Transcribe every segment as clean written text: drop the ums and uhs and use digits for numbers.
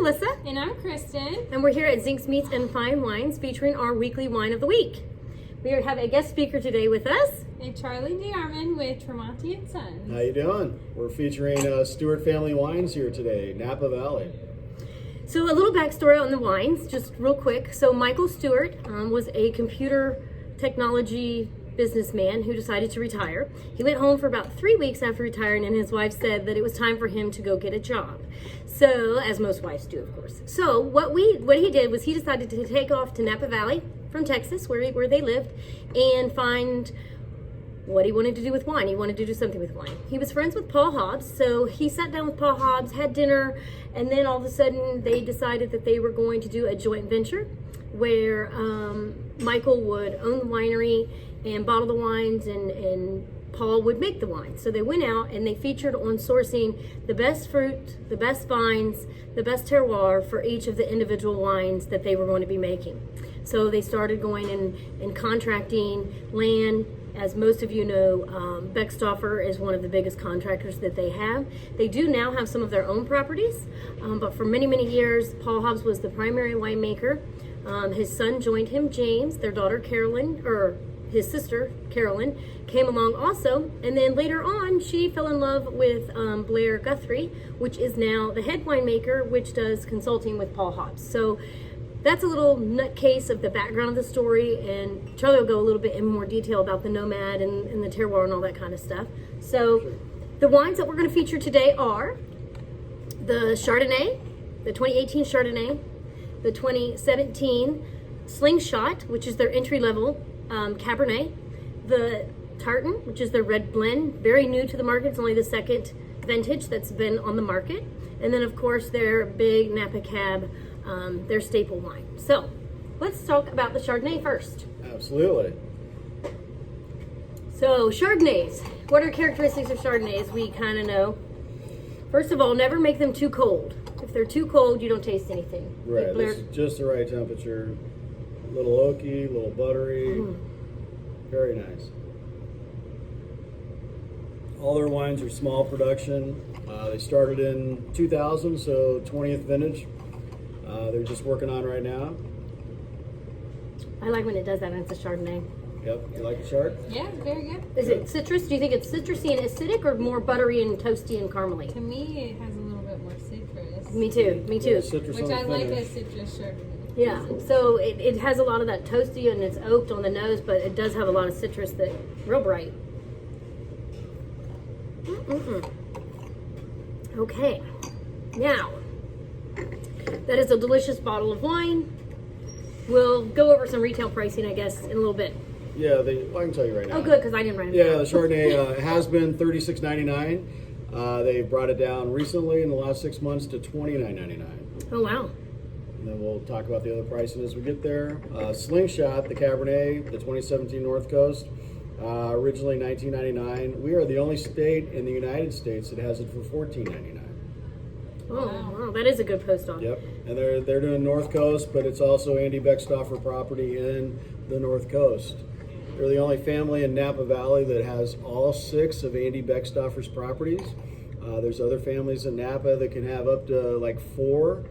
Melissa. And I'm Kristen. And we're here at Zink's Meats and Fine Wines featuring our weekly wine of the week. We have a guest speaker today with us. And Charlie DeArmond with Tremonti & Sons. How you doing? We're featuring Stewart Family Wines here today, Napa Valley. So a little backstory on the wines, just real quick. So Michael Stewart was a computer technology businessman who decided to retire. He went home for about 3 weeks after retiring, and his wife said that it was time for him to go get a job. So, as most wives do, of course. So what he did was he decided to take off to Napa Valley from Texas, where they lived, and find what he wanted to do with wine. He wanted to do something with wine. He was friends with Paul Hobbs, so he sat down with Paul Hobbs, had dinner, and then all of a sudden they decided that they were going to do a joint venture where Michael would own the winery and bottle the wines, and Paul would make the wine. So they went out and they featured on sourcing the best fruit, the best vines, the best terroir for each of the individual wines that they were going to be making. So they started going and contracting land. As most of you know, Beckstoffer is one of the biggest contractors that they have. They do now have some of their own properties, but for many, many years, Paul Hobbs was the primary winemaker. His son joined him, James, their daughter Carolyn, or his sister Carolyn, came along also, and then later on she fell in love with Blair Guthrie, which is now the head winemaker, which does consulting with Paul Hobbs. So that's a little nutcase of the background of the story, and Charlie will go a little bit in more detail about the Nomad and the terroir and all that kind of stuff. So the wines that we're going to feature today are the Chardonnay, the 2018 Chardonnay, the 2017 Slingshot, which is their entry-level Cabernet, the Tartan, which is their red blend, very new to the market. It's only the second vintage that's been on the market. And then, of course, their big Napa Cab, their staple wine. So let's talk about the Chardonnay first. Absolutely. So Chardonnays, what are characteristics of Chardonnays? We kind of know. First of all, never make them too cold. If they're too cold, you don't taste anything. Right, this is just the right temperature. A little oaky, a little buttery. Very nice. All their wines are small production. They started in 2000, so 20th vintage. They're just working on right now. I like when it does that and it's a Chardonnay. Yep, you like the chard? Yeah, very good. Is it citrus? Do you think it's citrusy and acidic, or more buttery and toasty and caramely? To me, it has a little bit more citrus. Me too. Me too. Citrus Which on the I like finish. a citrus Chardonnay. Yeah. So it has a lot of that toasty and it's oaked on the nose, but it does have a lot of citrus that real bright. Okay. Now, that is a delicious bottle of wine. We'll go over some retail pricing, I guess, in a little bit. Yeah, I can tell you right now. Oh, good, because I didn't write it Yeah, down. the Chardonnay has been $36.99. They brought it down recently in the last 6 months to $29.99. Oh, wow. And then we'll talk about the other pricing as we get there. Slingshot, the Cabernet, the 2017 North Coast, originally $19.99. We are the only state in the United States that has it for $14.99. Oh, wow. That is a good post on. Yep, and they're doing North Coast, but it's also Andy Beckstoffer property in the North Coast. They're the only family in Napa Valley that has all 6 of Andy Beckstoffer's properties. There's other families in Napa that can have up to like 4.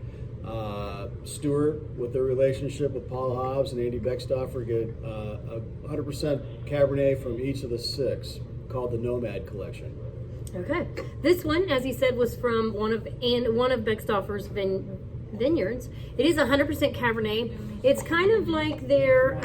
Stewart, with their relationship with Paul Hobbs and Andy Beckstoffer, get 100% Cabernet from each of the 6, called the Nomad Collection. Okay. This one, as he said, was from one of Beckstoffer's vineyards. It is 100% Cabernet. It's kind of like their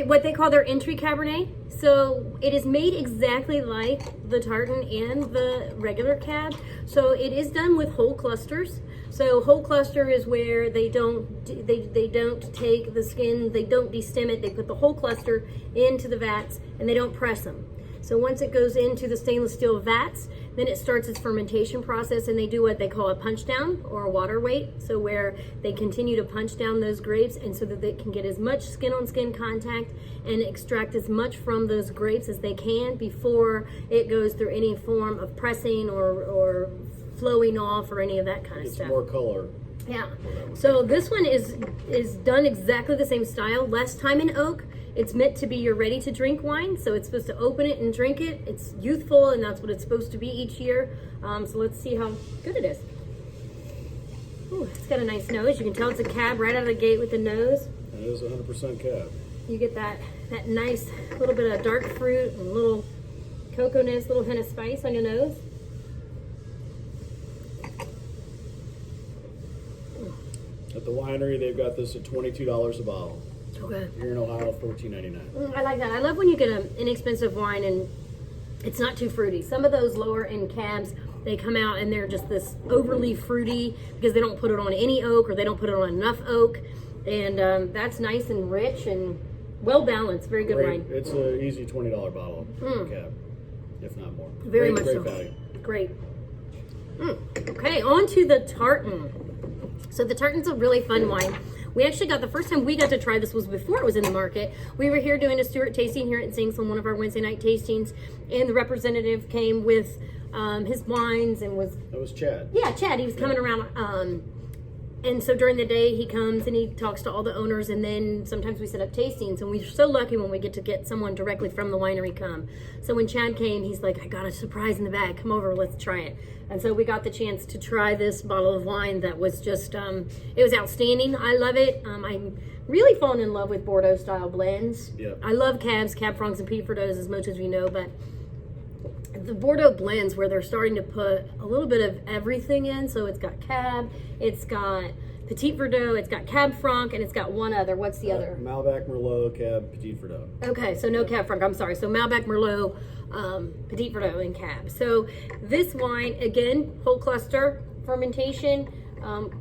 what they call their entry Cabernet. So it is made exactly like the Tartan and the regular Cab. So it is done with whole clusters. So whole cluster is where they don't take the skin, they don't destem it. They put the whole cluster into the vats and they don't press them. So once it goes into the stainless steel vats, then it starts its fermentation process, and they do what they call a punch down or a water weight. So where they continue to punch down those grapes, and so that they can get as much skin on skin contact and extract as much from those grapes as they can before it goes through any form of pressing or flowing off or any of that kind of It's stuff. more color. Yeah. So this one is done exactly the same style, less time in oak. It's meant to be your ready to drink wine, so it's supposed to open it and drink it. It's youthful, and that's what it's supposed to be each year. So let's see how good it is. Ooh, it's got a nice nose. You can tell it's a cab right out of the gate with the nose. It is 100% cab. You get that nice little bit of dark fruit and little cocoa-ness, little hint of spice on your nose. At the winery, they've got this at $22 a bottle. Okay. Here in Ohio, $14.99. I like that. I love when you get an inexpensive wine and it's not too fruity. Some of those lower end cabs, they come out and they're just this overly fruity because they don't put it on any oak or they don't put it on enough oak. And that's nice and rich and well balanced. Very good wine. It's an easy $20 bottle of cab, if not more. Very much great so. value. Great. Okay, on to the Tartan. So the Tartan's a really fun wine. We actually got, the first time we got to try this was before it was in the market. We were here doing a Stewart tasting here at Zinks on one of our Wednesday night tastings, and the representative came with his wines and was... That was Chad. Yeah, Chad. He was coming around. And so during the day, he comes and he talks to all the owners, and then sometimes we set up tastings, and we're so lucky when we get to get someone directly from the winery come. So when Chad came, he's like, I got a surprise in the bag. Come over, let's try it. And so we got the chance to try this bottle of wine that was just, it was outstanding. I love it. I'm really falling in love with Bordeaux-style blends. Yep. I love Cabs, Cab Francs, and Petit Verdot, as much as you know, but the Bordeaux blends where they're starting to put a little bit of everything in. So it's got Cab, it's got Petit Verdot, it's got Cab Franc, and it's got one other. What's the other? Malbec, Merlot, Cab, Petit Verdot. Okay, so no Cab Franc, I'm sorry. So Malbec, Merlot, Petit Verdot, and Cab. So this wine, again, whole cluster fermentation,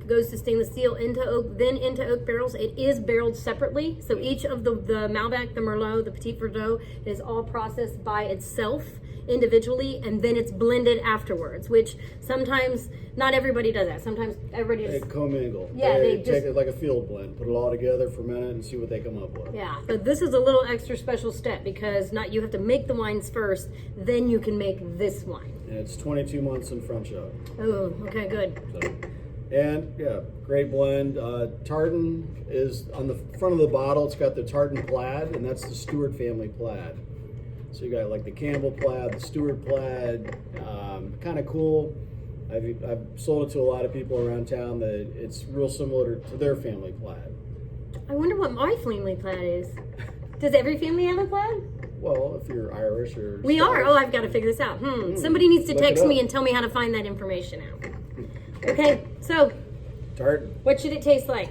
goes to stainless steel, into oak, then into oak barrels. It is barreled separately. So each of the Malbec, the Merlot, the Petit Verdot is all processed by itself individually, and then it's blended afterwards, which sometimes not everybody does that. Sometimes everybody They just commingle. Yeah, they take just- it like a field blend, put it all together, ferment it, and see what they come up with. yeah. But this is a little extra special step because not you have to make the wines first, then you can make this wine. And it's 22 months in front shop. Oh, okay, good. So, and yeah, great blend. Tartan is on the front of the bottle. It's got the Tartan plaid, and that's the Stewart family plaid. So you got like the Campbell plaid, the Stewart plaid, kind of cool. I've sold it to a lot of people around town that it's real similar to their family plaid. I wonder what my family plaid is. Does every family have a plaid? Well, if you're Irish or We are. Scottish. Oh, I've got to figure this out. Somebody needs to Look text it me up. and tell me how to find that information out. Okay, so Tartan. what should it taste like?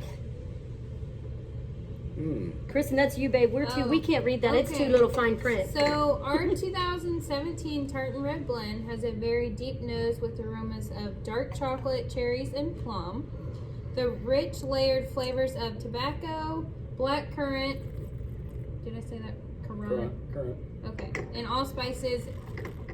Kristen, that's you, babe. We can't read that. It's too Okay. little fine print. So our 2017 Tartan Red Blend has a very deep nose with aromas of dark chocolate, cherries, and plum. The rich layered flavors of tobacco, black currant. Did I say that? Current. Okay. And all spices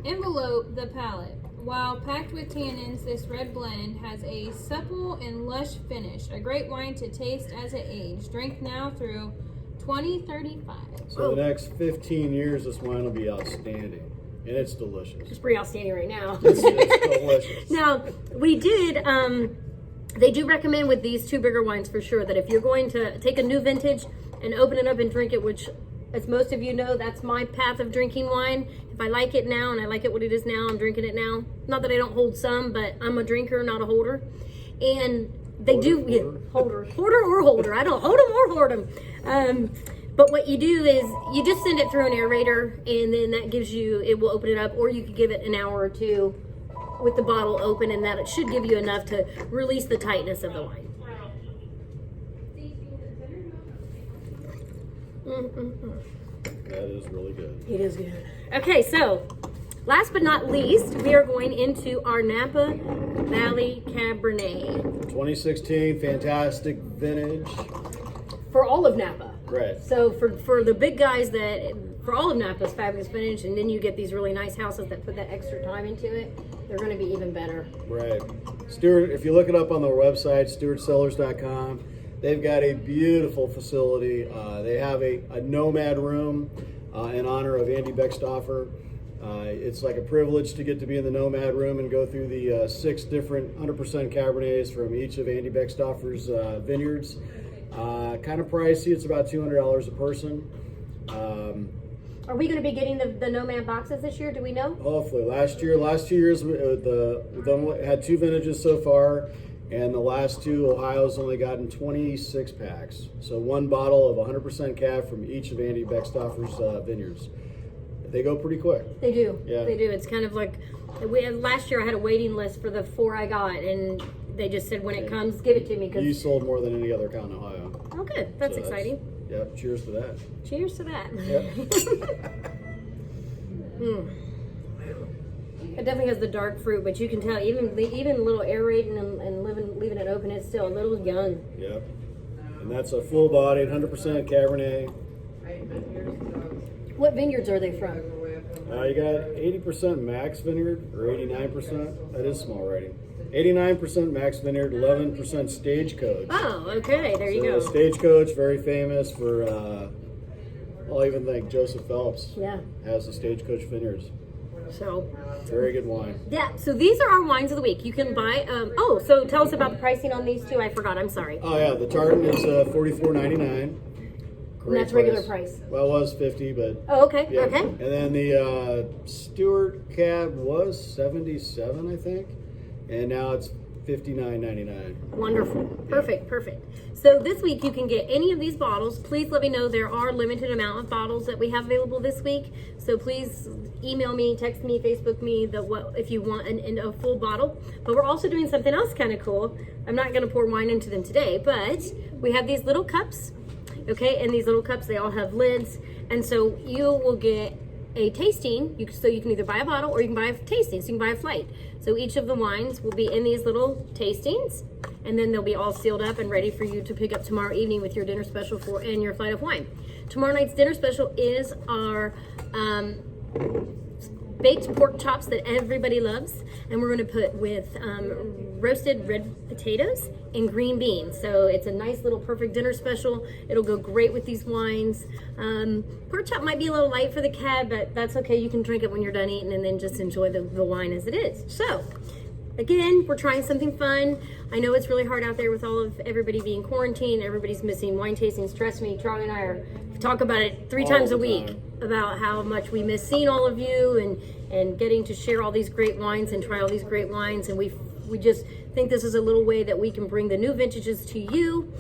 envelope the palate. While packed with tannins, this red blend has a supple and lush finish. A great wine to taste as it ages. Drink now through 2035. So the next 15 years, this wine will be outstanding, and it's delicious. It's pretty outstanding right now. It's delicious. Now, we did, they do recommend with these two bigger wines for sure that if you're going to take a new vintage and open it up and drink it, which as most of you know, that's my path of drinking wine. If I like it now and I like it what it is now, I'm drinking it now. Not that I don't hold some, but I'm a drinker, not a holder. And they holder or holder. I don't hold them or hoard them. But what you do is you just send it through an aerator, and then that gives you, it will open it up, or you could give it an hour or two with the bottle open, and that it should give you enough to release the tightness of the wine. That is really good. It is good. Okay, so last but not least, we are going into our Napa Valley Cabernet 2016, fantastic vintage. for all of Napa. Right. So for the big guys for all of Napa's fabulous vintage, and then you get these really nice houses that put that extra time into it, they're going to be even better. Right. Stewart, if you look it up on their website, stewartcellars.com, they've got a beautiful facility. They have a nomad room in honor of Andy Beckstoffer. It's like a privilege to get to be in the nomad room and go through the 6 different 100% Cabernets from each of Andy Beckstoffer's vineyards. Kind of pricey. It's about $200 a person. Are we going to be getting the Nomad boxes this year? Do we know? Hopefully. Last 2 years, we had 2 vintages so far, And the last two, Ohio's only gotten 26 packs. So one bottle of 100% cab from each of Andy Beckstoffer's vineyards. They go pretty quick. They do. Yeah. They do. It's kind of like last year I had a waiting list for the 4 I got, and they just said when it comes, give it to me. You Cause, sold more than any other account in Ohio. oh, good. That's So exciting. Yep, cheers to that. Cheers to that. Yep. It definitely has the dark fruit, but you can tell even a little aerating and leaving it open, it's still a little young. Yep. And that's a full-bodied, 100% Cabernet. What vineyards are they from? You got 80% Max Vineyard, or 89%. That is small rating. 89% Max Vineyard, 11% Stagecoach. Oh, okay. There you So go. Stagecoach, very famous for, I'll even think Joseph Phelps Yeah. has the Stagecoach Vineyards. So, Very good wine. yeah. So these are our wines of the week. You can buy. So tell us about the pricing on these two. I forgot. I'm sorry. Oh yeah, the Tartan is $44.99. And that's regular price. Well, it was 50, but Oh, okay. yeah. Okay. And then the Stewart cab was 77, I think, and now it's $59.99. Wonderful. Perfect. Perfect. So this week you can get any of these bottles. Please let me know there are limited amount of bottles that we have available this week. So please email me, text me, Facebook me if you want a full bottle. But we're also doing something else kind of cool. I'm not going to pour wine into them today, but we have these little cups. Okay, and these little cups, they all have lids, and so you will get a tasting. So you can either buy a bottle or you can buy a tasting. So you can buy a flight. So each of the wines will be in these little tastings, and then they'll be all sealed up and ready for you to pick up tomorrow evening with your dinner special and your flight of wine. Tomorrow night's dinner special is our baked pork chops that everybody loves, and we're going to put with roasted red potatoes and green beans. So it's a nice little perfect dinner special. It'll go great with these wines. Pork chop might be a little light for the cab, but that's okay. You can drink it when you're done eating and then just enjoy the wine as it is. So again, we're trying something fun. I know it's really hard out there with everybody being quarantined. Everybody's missing wine tastings. Trust me, Charlie and I talk about it 3 times a week about how much we miss seeing all of you and getting to share all these great wines and try all these great wines. And we just think this is a little way that we can bring the new vintages to you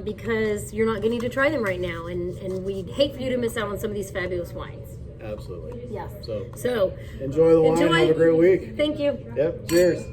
because you're not getting to try them right now. And we'd hate for you to miss out on some of these fabulous wines. Absolutely. Yes. So So enjoy the wine. Have a great week. Thank you. Yep. Cheers.